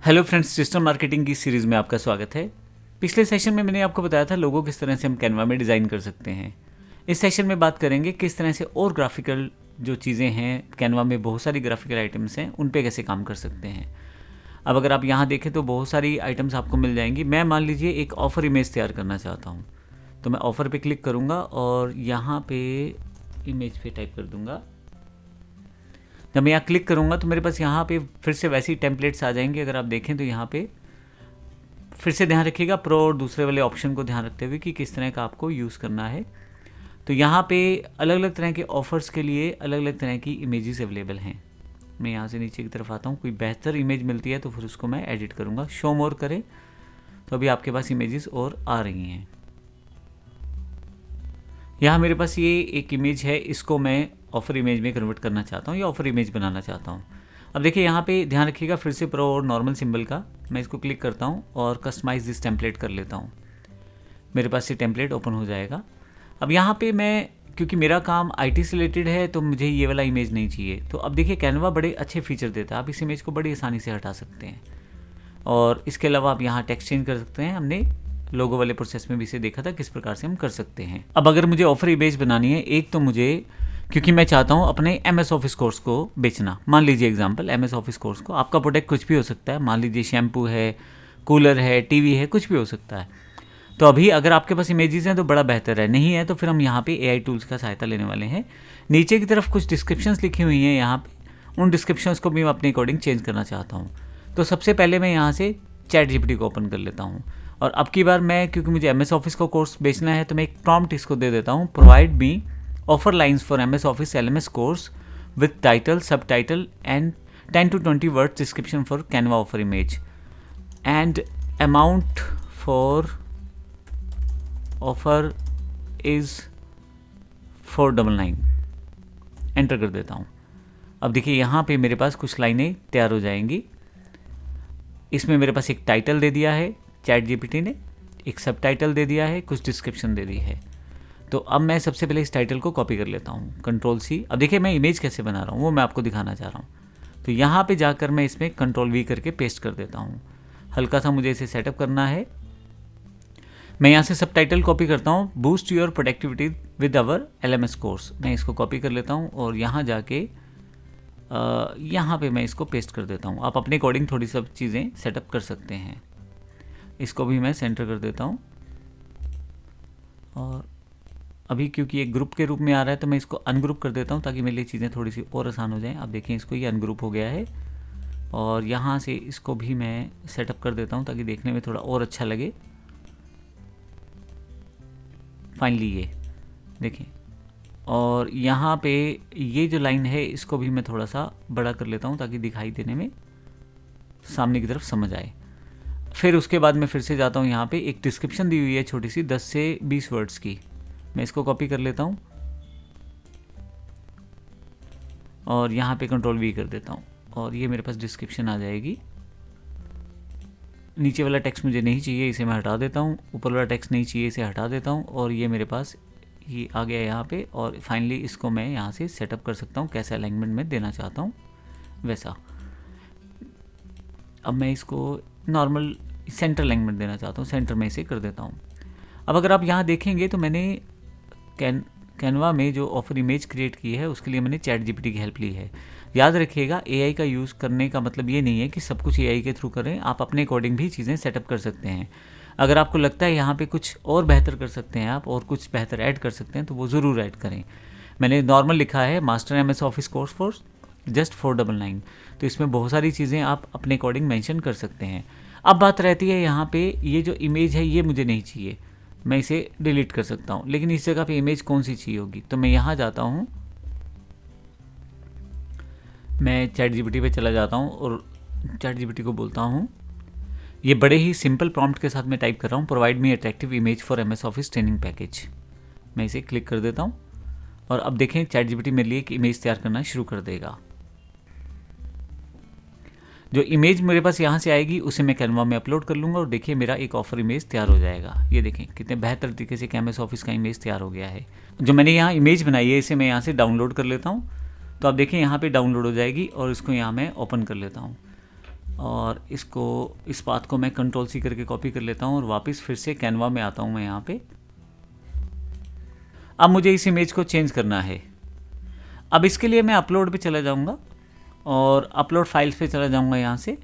Hello friends, digital marketing की series में आपका स्वागत है। पिछले सेशन में मैंने आपको बताया था लोगो किस तरह से हम कैनवा में डिज़ाइन कर सकते हैं। इस सेशन में बात करेंगे किस तरह से और ग्राफिकल जो चीज़ें हैं, कैनवा में बहुत सारी ग्राफिकल आइटम्स हैं, उन पे कैसे काम कर सकते हैं। अब अगर आप यहाँ देखें तो बहुत सारी आइटम्स आपको मिल जाएंगी। मैं मान लीजिए एक ऑफ़र इमेज तैयार करना चाहता हूँ, तो मैं ऑफ़र पे क्लिक करूँगा और यहाँ पे इमेज पे टाइप कर दूँगा। जब मैं यहाँ क्लिक करूँगा तो मेरे पास यहाँ पे फिर से वैसी टेम्पलेट्स आ जाएंगे। अगर आप देखें तो यहाँ पे फिर से ध्यान रखिएगा प्रो और दूसरे वाले ऑप्शन को ध्यान रखते हुए कि किस तरह का आपको यूज़ करना है। तो यहाँ पे अलग अलग तरह के ऑफ़र्स के लिए अलग अलग तरह की इमेजेस अवेलेबल हैं। मैं यहाँ से नीचे की तरफ आता हूँ, कोई बेहतर इमेज मिलती है तो फिर उसको मैं एडिट करूँगा। शो मोर करें तो अभी आपके पास इमेजेस और आ रही हैं। यहाँ मेरे पास ये एक इमेज है, इसको मैं ऑफ़र इमेज में कन्वर्ट करना चाहता हूँ या ऑफ़र इमेज बनाना चाहता हूँ। अब देखिए यहाँ पे ध्यान रखिएगा फिर से प्रो और नॉर्मल सिंबल का मैं इसको क्लिक करता हूँ और कस्टमाइज दिस टेम्पलेट कर लेता हूँ। मेरे पास ये टेम्पलेट ओपन हो जाएगा। अब यहाँ पे मैं, क्योंकि मेरा काम आईटी से रिलेटेड है तो मुझे ये वाला इमेज नहीं चाहिए। तो अब देखिए कैनवा बड़े अच्छे फीचर देता है, आप इस इमेज को बड़ी आसानी से हटा सकते हैं। और इसके अलावा आप यहाँ टेक्स्ट चेंज कर सकते हैं। हमने लोगो वाले प्रोसेस में भी इसे देखा था किस प्रकार से हम कर सकते हैं। अब अगर मुझे ऑफर इमेज बनानी है, एक तो मुझे, क्योंकि मैं चाहता हूँ अपने एमएस ऑफिस कोर्स को बेचना, मान लीजिए एग्जांपल एमएस ऑफिस कोर्स को, आपका प्रोडक्ट कुछ भी हो सकता है, मान लीजिए शैम्पू है, कूलर है, टीवी है, कुछ भी हो सकता है। तो अभी अगर आपके पास इमेजेस हैं तो बड़ा बेहतर है, नहीं है तो फिर हम यहाँ पे एआई टूल्स का सहायता लेने वाले हैं। नीचे की तरफ कुछ डिस्क्रिप्शंस लिखी हुई हैं, यहाँ पे उन डिस्क्रिप्शंस को भी मैं अपने अकॉर्डिंग चेंज करना चाहता हूँ। तो सबसे पहले मैं यहाँ से चैट जीपीटी को ओपन कर लेता हूँ और अब की बार मैं, क्योंकि मुझे एमएस ऑफिस का कोर्स बेचना है, तो मैं एक प्रॉम्प्ट इसको दे देता हूँ, provide me offer lines for MS office LMS course with title, subtitle and 10 to 20 words description for Canva offer image and amount for offer is 499। Enter कर देता हूँ। अब देखिए यहाँ पे मेरे पास कुछ लाइनें तैयार हो जाएंगी। इसमें मेरे पास एक टाइटल दे दिया है चैट जीपीटी ने, एक सब टाइटल दे दिया है, कुछ डिस्क्रिप्शन दे दी है। तो अब मैं सबसे पहले इस टाइटल को कॉपी कर लेता हूँ, कंट्रोल-C। अब देखिए मैं इमेज कैसे बना रहा हूँ वो मैं आपको दिखाना चाह रहा हूँ। तो यहाँ पे जाकर मैं इसमें कंट्रोल-V करके पेस्ट कर देता हूँ। हल्का सा मुझे इसे सेटअप करना है। मैं यहाँ से सब टाइटल कॉपी करता हूँ, boost your productivity with our LMS course. मैं इसको कॉपी कर लेता हूँ और यहाँ जाके यहाँ पे मैं इसको पेस्ट कर देता हूँ। आप अपने अकॉर्डिंग थोड़ी सब चीज़ें सेटअप कर सकते हैं। इसको भी मैं सेंटर कर देता हूँ और अभी क्योंकि एक ग्रुप के रूप में आ रहा है तो मैं इसको अनग्रुप कर देता हूँ ताकि मेरे लिए चीज़ें थोड़ी सी और आसान हो जाएं। आप देखें इसको ये अनग्रुप हो गया है और यहाँ से इसको भी मैं सेटअप कर देता हूँ ताकि देखने में थोड़ा और अच्छा लगे। फाइनली ये देखें, और यहाँ पे ये जो लाइन है इसको भी मैं थोड़ा सा बड़ा कर लेता हूँ ताकि दिखाई देने में सामने की तरफ समझ आए। फिर उसके बाद मैं फिर से जाता हूँ, यहाँ पे एक डिस्क्रिप्शन दी हुई है छोटी सी 10 से 20 वर्ड्स की, मैं इसको कॉपी कर लेता हूँ और यहाँ पे कंट्रोल-V कर देता हूँ और ये मेरे पास डिस्क्रिप्शन आ जाएगी। नीचे वाला टेक्स्ट मुझे नहीं चाहिए, इसे मैं हटा देता हूँ। ऊपर वाला टेक्स्ट नहीं चाहिए, इसे हटा देता हूँ और ये मेरे पास ये आ गया यहाँ पे। और फाइनली इसको मैं यहाँ से सेटअप कर सकता हूँ कैसा अलाइनमेंट में देना चाहता हूँ वैसा। अब मैं इसको नॉर्मल सेंटर अलाइनमेंट देना चाहता हूँ, सेंटर में इसे कर देता हूँ। अब अगर आप यहाँ देखेंगे तो मैंने कैनवा में जो ऑफर इमेज क्रिएट की है उसके लिए मैंने चैट जीपीटी की हेल्प ली है। याद रखिएगा एआई का यूज़ करने का मतलब ये नहीं है कि सब कुछ एआई के थ्रू करें, आप अपने अकॉर्डिंग भी चीज़ें सेटअप कर सकते हैं। अगर आपको लगता है यहाँ पे कुछ और बेहतर कर सकते हैं आप और कुछ बेहतर ऐड कर सकते हैं तो वो ज़रूर ऐड करें। मैंने नॉर्मल लिखा है master MS office course for just 499, तो इसमें बहुत सारी चीज़ें आप अपने अकॉर्डिंग मेंशन कर सकते हैं। अब बात रहती है यहाँ पे ये जो इमेज है ये मुझे नहीं चाहिए, मैं इसे डिलीट कर सकता हूँ, लेकिन इस जगह पे इमेज कौन सी चाहिए होगी। तो मैं यहाँ जाता हूँ, मैं चैट जीपीटी पे चला जाता हूँ और चैट जीपीटी को बोलता हूँ, ये बड़े ही सिंपल प्रॉम्प्ट के साथ मैं टाइप कर रहा हूँ, provide me attractive image for MS office training package. मैं इसे क्लिक कर देता हूँ और अब देखें चैट जीपीटी मेरे लिए एक इमेज तैयार करना शुरू कर देगा। जो इमेज मेरे पास यहाँ से आएगी उसे मैं कैनवा में अपलोड कर लूँगा और देखिए मेरा एक ऑफर इमेज तैयार हो जाएगा। ये देखें कितने बेहतर तरीके से एमएस ऑफिस का इमेज तैयार हो गया है। जो मैंने यहाँ इमेज बनाई है इसे मैं यहाँ से डाउनलोड कर लेता हूँ। तो आप देखें यहाँ पे डाउनलोड हो जाएगी और इसको यहाँ मैं ओपन कर लेता हूँ। और इस पाथ को मैं कंट्रोल सी करके कॉपी कर लेता हूँ और वापस फिर से कैनवा में आता हूँ मैं यहाँ पे। अब मुझे इस इमेज को चेंज करना है। अब इसके लिए मैं अपलोड पे चला जाऊँगा और अपलोड फाइल्स पे चला जाऊँगा। यहाँ से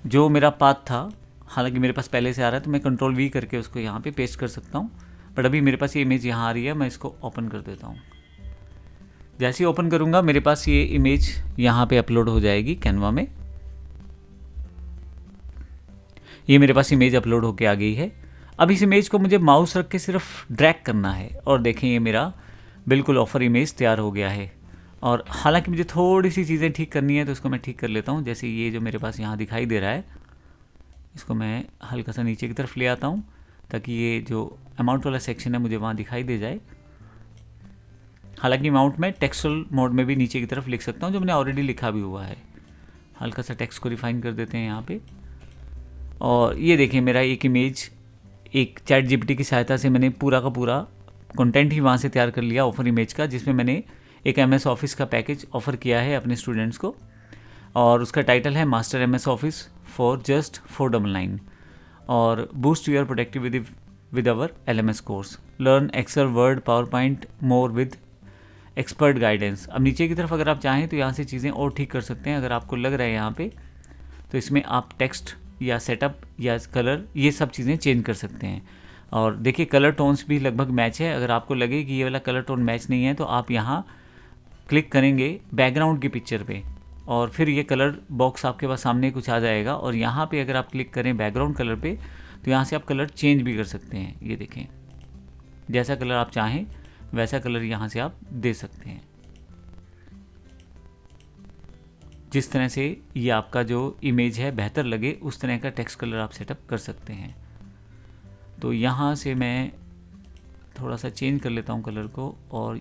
जो मेरा पाथ था, हालांकि मेरे पास पहले से आ रहा है, तो मैं कंट्रोल वी करके उसको यहाँ पे पेस्ट कर सकता हूँ। बट अभी मेरे पास ये इमेज यहाँ आ रही है, मैं इसको ओपन कर देता हूँ। जैसे ही ओपन करूँगा मेरे पास ये इमेज यहाँ पे अपलोड हो जाएगी कैनवा में। ये मेरे पास इमेज अपलोड होके आ गई है। अब इस इमेज को मुझे माउस रख के सिर्फ ड्रैग करना है और देखें ये मेरा बिल्कुल ऑफर इमेज तैयार हो गया है। और हालांकि मुझे थोड़ी सी चीज़ें ठीक करनी है तो इसको मैं ठीक कर लेता हूँ। जैसे ये जो मेरे पास यहाँ दिखाई दे रहा है, इसको मैं हल्का सा नीचे की तरफ ले आता हूँ ताकि ये जो अमाउंट वाला सेक्शन है मुझे वहाँ दिखाई दे जाए। हालांकि अमाउंट में टेक्सचुअल मोड में भी नीचे की तरफ लिख सकता हूँ, जो मैंने ऑलरेडी लिखा भी हुआ है। हल्का सा टेक्स्ट को रिफाइन कर देते हैं यहाँ पे। और ये देखिए मेरा एक इमेज एक चैट जीपीटी की सहायता से मैंने पूरा का पूरा कंटेंट ही वहाँ से तैयार कर लिया ऑफर इमेज का, जिसमें मैंने एक MS ऑफिस का पैकेज ऑफ़र किया है अपने स्टूडेंट्स को और उसका टाइटल है master MS office for just 499 और boost your productivity with our LMS course, learn excel word PowerPoint more with expert guidance. अब नीचे की तरफ अगर आप चाहें तो यहाँ से चीज़ें और ठीक कर सकते हैं। अगर आपको लग रहा है यहाँ पे तो इसमें आप टेक्स्ट या सेटअप या कलर ये सब चीज़ें चेंज कर सकते हैं। और देखिए कलर टोन्स भी लगभग मैच है। अगर आपको लगे कि ये वाला कलर टोन मैच नहीं है तो आप यहाँ क्लिक करेंगे बैकग्राउंड की पिक्चर पे और फिर ये कलर बॉक्स आपके पास सामने कुछ आ जाएगा और यहाँ पे अगर आप क्लिक करें बैकग्राउंड कलर पे तो यहाँ से आप कलर चेंज भी कर सकते हैं। ये देखें जैसा कलर आप चाहें वैसा कलर यहाँ से आप दे सकते हैं। जिस तरह से ये आपका जो इमेज है बेहतर लगे उस तरह का टेक्स्ट कलर आप सेटअप कर सकते हैं। तो यहाँ से मैं थोड़ा सा चेंज कर लेता हूँ कलर को और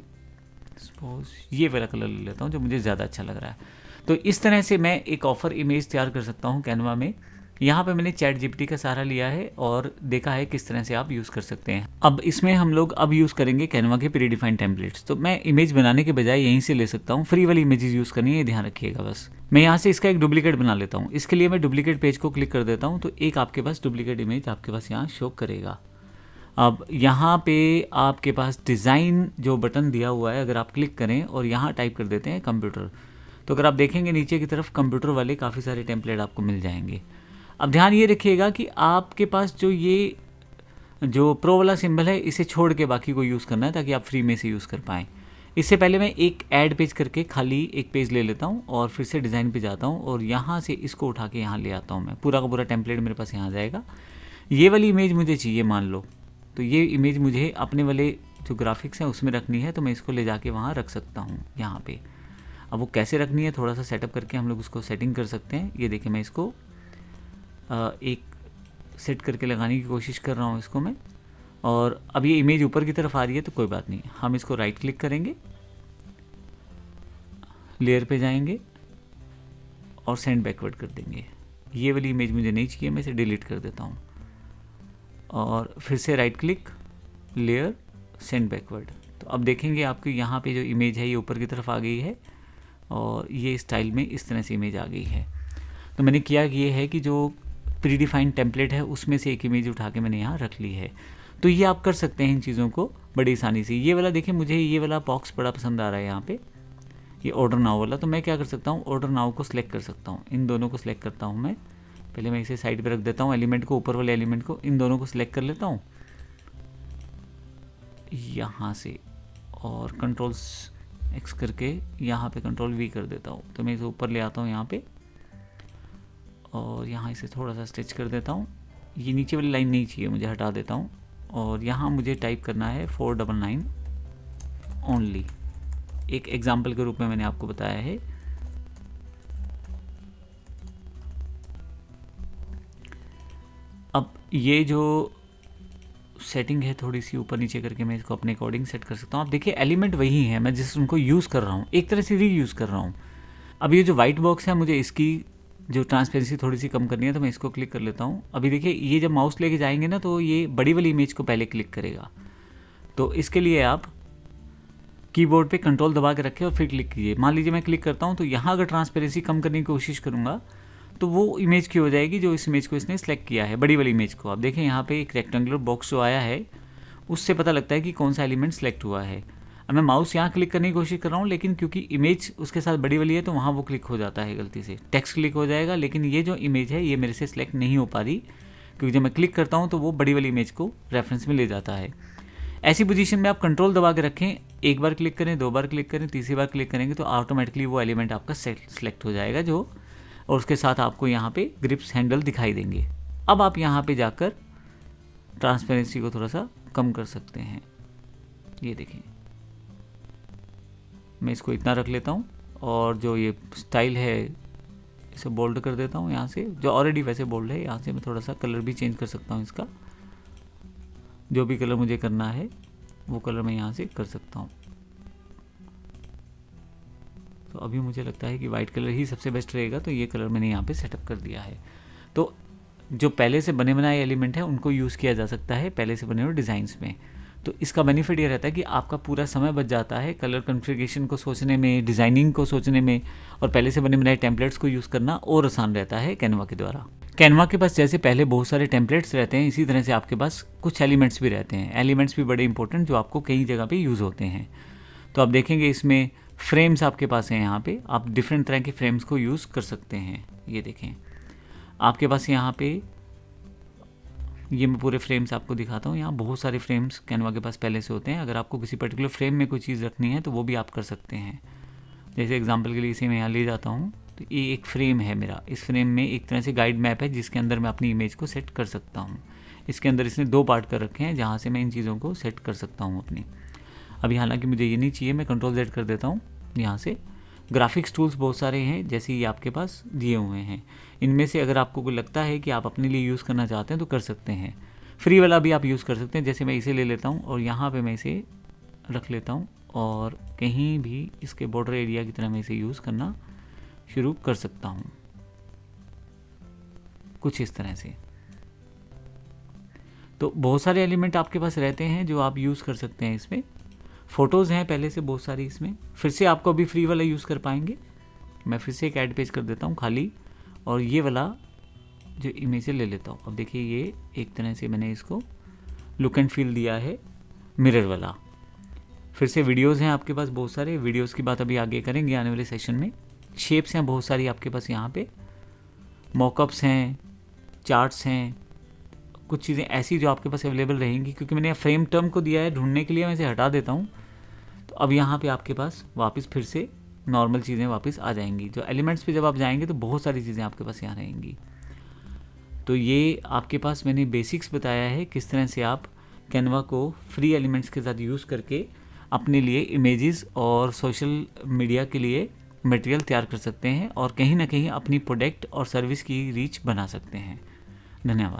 सपोज ये वाला कलर ले लेता हूँ जो मुझे ज़्यादा अच्छा लग रहा है। तो इस तरह से मैं एक ऑफ़र इमेज तैयार कर सकता हूँ कैनवा में। यहाँ पे मैंने चैट जीपीटी का सहारा लिया है और देखा है किस तरह से आप यूज़ कर सकते हैं। अब इसमें हम लोग यूज़ करेंगे कैनवा के प्री डिफाइंड टेम्पलेट्स। तो मैं इमेज बनाने के बजाय यहीं से ले सकता हूँ। फ्री वाली इमेजेस यूज़ करनी है, ध्यान रखिएगा बस। मैं यहाँ से इसका एक डुप्लीकेट बना लेता हूँ। इसके लिए मैं डुप्लीकेट पेज को क्लिक कर देता हूँ तो एक आपके पास डुप्लीकेट इमेज आपके पास यहाँ शो करेगा। अब यहाँ पे आपके पास डिज़ाइन जो बटन दिया हुआ है, अगर आप क्लिक करें और यहाँ टाइप कर देते हैं कंप्यूटर, तो अगर आप देखेंगे नीचे की तरफ कंप्यूटर वाले काफ़ी सारे टेम्पलेट आपको मिल जाएंगे। अब ध्यान ये रखिएगा कि आपके पास जो प्रो वाला सिंबल है इसे छोड़ के बाकी को यूज़ करना है ताकि आप फ्री में से यूज़ कर पाएँ। इससे पहले मैं एक ऐड पेज करके खाली एक पेज ले लेता हूँ और फिर से डिज़ाइन पे जाता हूँ और यहाँ से इसको उठा के यहाँ ले आता हूँ। मैं पूरा का पूरा टेम्पलेट मेरे पास यहाँ आ जाएगा। ये वाली इमेज मुझे चाहिए मान लो, तो ये इमेज मुझे अपने वाले जो ग्राफिक्स हैं उसमें रखनी है, तो मैं इसको ले जाके वहाँ रख सकता हूँ यहाँ पे। अब वो कैसे रखनी है थोड़ा सा सेटअप करके हम लोग उसको सेटिंग कर सकते हैं। ये देखिए मैं इसको एक सेट करके लगाने की कोशिश कर रहा हूँ इसको मैं, और अब ये इमेज ऊपर की तरफ आ रही है तो कोई बात नहीं, हम इसको राइट क्लिक करेंगे, लेयर पे जाएंगे और सेंड बैकवर्ड कर देंगे। ये वाली इमेज मुझे नहीं चाहिए, मैं इसे डिलीट कर देता हूँ और फिर से right click, layer, send backward. तो अब देखेंगे आपको यहाँ पे जो इमेज है ये ऊपर की तरफ आ गई है और ये स्टाइल में इस तरह से इमेज आ गई है। तो मैंने किया कि ये है कि जो प्री डिफाइंड टेम्पलेट है उसमें से एक इमेज उठा के मैंने यहाँ रख ली है। तो ये आप कर सकते हैं इन चीज़ों को बड़ी आसानी से। ये वाला देखिए मुझे ये वाला बॉक्स बड़ा पसंद आ रहा है यहाँ पे, ये ऑर्डर नाउ वाला। तो मैं क्या कर सकता हूँ, ऑर्डर नाउ को सिलेक्ट कर सकता हूँ। इन दोनों को सिलेक्ट करता हूँ मैं, पहले मैं इसे साइड पे रख देता हूँ, एलिमेंट को, ऊपर वाले एलिमेंट को, इन दोनों को सिलेक्ट कर लेता हूँ यहाँ से और कंट्रोल X करके यहाँ पे कंट्रोल V कर देता हूँ। तो मैं इसे ऊपर ले आता हूँ यहाँ पे और यहाँ इसे थोड़ा सा स्ट्रेच कर देता हूँ। ये नीचे वाली लाइन नहीं चाहिए मुझे, हटा देता हूँ और यहाँ मुझे टाइप करना है 499 ओनली। एक एग्जाम्पल के रूप में मैंने आपको बताया है। अब ये जो सेटिंग है थोड़ी सी ऊपर नीचे करके मैं इसको अपने अकॉर्डिंग सेट कर सकता हूँ। आप देखिए एलिमेंट वही है, मैं जिस उनको यूज़ कर रहा हूँ एक तरह से रीयूज़ कर रहा हूँ। अब ये जो वाइट बॉक्स है मुझे इसकी जो ट्रांसपेरेंसी थोड़ी सी कम करनी है, तो मैं इसको क्लिक कर लेता हूँ। अभी देखिए ये जब माउस लेके जाएंगे ना तो ये बड़ी वाली इमेज को पहले क्लिक करेगा। तो इसके लिए आप कीबोर्ड पे कंट्रोल दबा के रखें और फिर क्लिक कीजिए। मान लीजिए मैं क्लिक करता हूँ तो यहाँ अगर ट्रांसपेरेंसी कम करने की कोशिश करूँगा तो वो इमेज की हो जाएगी जो इस इमेज को इसने सेलेक्ट किया है, बड़ी वाली इमेज को। आप देखें यहाँ पे एक रेक्टेंगुलर बॉक्स जो आया है उससे पता लगता है कि कौन सा एलिमेंट सेलेक्ट हुआ है। अब मैं माउस यहाँ क्लिक करने की कोशिश कर रहा हूँ, लेकिन क्योंकि इमेज उसके साथ बड़ी वाली है तो वहाँ वो क्लिक हो जाता है गलती से, टेक्स्ट क्लिक हो जाएगा, लेकिन ये जो इमेज है ये मेरे से सिलेक्ट नहीं हो पा रही, क्योंकि जब मैं क्लिक करता हूँ तो वो बड़ी वाली इमेज को रेफरेंस में ले जाता है। ऐसी पोजीशन में आप कंट्रोल दबा के रखें, एक बार क्लिक करें, 2 बार क्लिक करें, तीसरी बार क्लिक करेंगे तो ऑटोमेटिकली वो एलिमेंट आपका सेलेक्ट हो जाएगा जो, और उसके साथ आपको यहाँ पे ग्रिप्स हैंडल दिखाई देंगे। अब आप यहाँ पे जाकर ट्रांसपेरेंसी को थोड़ा सा कम कर सकते हैं। ये देखें, मैं इसको इतना रख लेता हूँ और जो ये स्टाइल है इसे बोल्ड कर देता हूँ यहाँ से, जो ऑलरेडी वैसे बोल्ड है। यहाँ से मैं थोड़ा सा कलर भी चेंज कर सकता हूँ इसका, जो भी कलर मुझे करना है वो कलर मैं यहाँ से कर सकता हूँ। तो अभी मुझे लगता है कि वाइट कलर ही सबसे बेस्ट रहेगा, तो ये कलर मैंने यहाँ पे सेटअप कर दिया है। तो जो पहले से बने बनाए एलिमेंट हैं उनको यूज़ किया जा सकता है पहले से बने हुए डिज़ाइंस में। तो इसका बेनिफिट ये रहता है कि आपका पूरा समय बच जाता है कलर कॉन्फ़िगरेशन को सोचने में, डिज़ाइनिंग को सोचने में, और पहले से बने बनाए टेम्पलेट्स को यूज़ करना और आसान रहता है कैनवा के द्वारा। कैनवा के पास जैसे पहले बहुत सारे टेम्पलेट्स रहते हैं, इसी तरह से आपके पास कुछ एलिमेंट्स भी रहते हैं। एलिमेंट्स भी बड़े इंपॉर्टेंट जो आपको कई जगह पे यूज़ होते हैं। तो आप देखेंगे इसमें फ्रेम्स आपके पास हैं, यहाँ पे आप डिफरेंट तरह के फ्रेम्स को यूज़ कर सकते हैं। ये देखें आपके पास यहाँ पे, ये मैं पूरे फ्रेम्स आपको दिखाता हूँ। यहाँ बहुत सारे फ्रेम्स कैनवा के पास पहले से होते हैं। अगर आपको किसी पर्टिकुलर फ्रेम में कोई चीज़ रखनी है तो वो भी आप कर सकते हैं। जैसे एग्जांपल के लिए इसे मैं यहाँ ले जाता हूँ, तो ये एक फ्रेम है मेरा। इस फ्रेम में एक तरह से गाइड मैप है जिसके अंदर मैं अपनी इमेज को सेट कर सकता हूँ। इसके अंदर इसने 2 पार्ट कर रखे हैं जहाँ से मैं इन चीज़ों को सेट कर सकता हूँ अपनी। अभी हालांकि मुझे ये नहीं चाहिए, मैं कंट्रोल Z कर देता हूँ। यहाँ से ग्राफिक्स टूल्स बहुत सारे हैं जैसे ये आपके पास दिए हुए हैं। इनमें से अगर आपको कोई लगता है कि आप अपने लिए यूज़ करना चाहते हैं तो कर सकते हैं। फ्री वाला भी आप यूज़ कर सकते हैं। जैसे मैं इसे ले लेता हूँ और यहाँ पे मैं इसे रख लेता हूँ और कहीं भी इसके बॉर्डर एरिया की तरह मैं इसे यूज़ करना शुरू कर सकता हूँ, कुछ इस तरह से। तो बहुत सारे एलिमेंट आपके पास रहते हैं जो आप यूज़ कर सकते हैं इसमें। फ़ोटोज़ हैं पहले से बहुत सारी इसमें, फिर से आपको अभी फ्री वाला यूज़ कर पाएंगे। मैं फिर से एक ऐड पेज कर देता हूँ खाली, और ये वाला जो इमेज ले लेता हूँ। अब देखिए ये एक तरह से मैंने इसको लुक एंड फील दिया है मिरर वाला। फिर से वीडियोज़ हैं आपके पास बहुत सारे, वीडियोज़ की बात अभी आगे करेंगे आने वाले सेशन में। शेप्स हैं बहुत सारी आपके पास यहाँ पे, मॉकअप्स हैं, चार्ट्स हैं, कुछ चीज़ें ऐसी जो आपके पास अवेलेबल रहेंगी। क्योंकि मैंने फ्रेम टर्म को दिया है ढूंढने के लिए, मैं इसे हटा देता हूँ। तो अब यहाँ पे आपके पास वापस फिर से नॉर्मल चीज़ें वापस आ जाएंगी। जो एलिमेंट्स पे जब आप जाएंगे तो बहुत सारी चीज़ें आपके पास यहाँ रहेंगी। तो ये आपके पास मैंने बेसिक्स बताया है किस तरह से आप कैनवा को फ्री एलिमेंट्स के साथ यूज़ करके अपने लिए इमेजेस और सोशल मीडिया के लिए मटेरियल तैयार कर सकते हैं और कहीं ना कहीं अपनी प्रोडक्ट और सर्विस की रीच बना सकते हैं। धन्यवाद।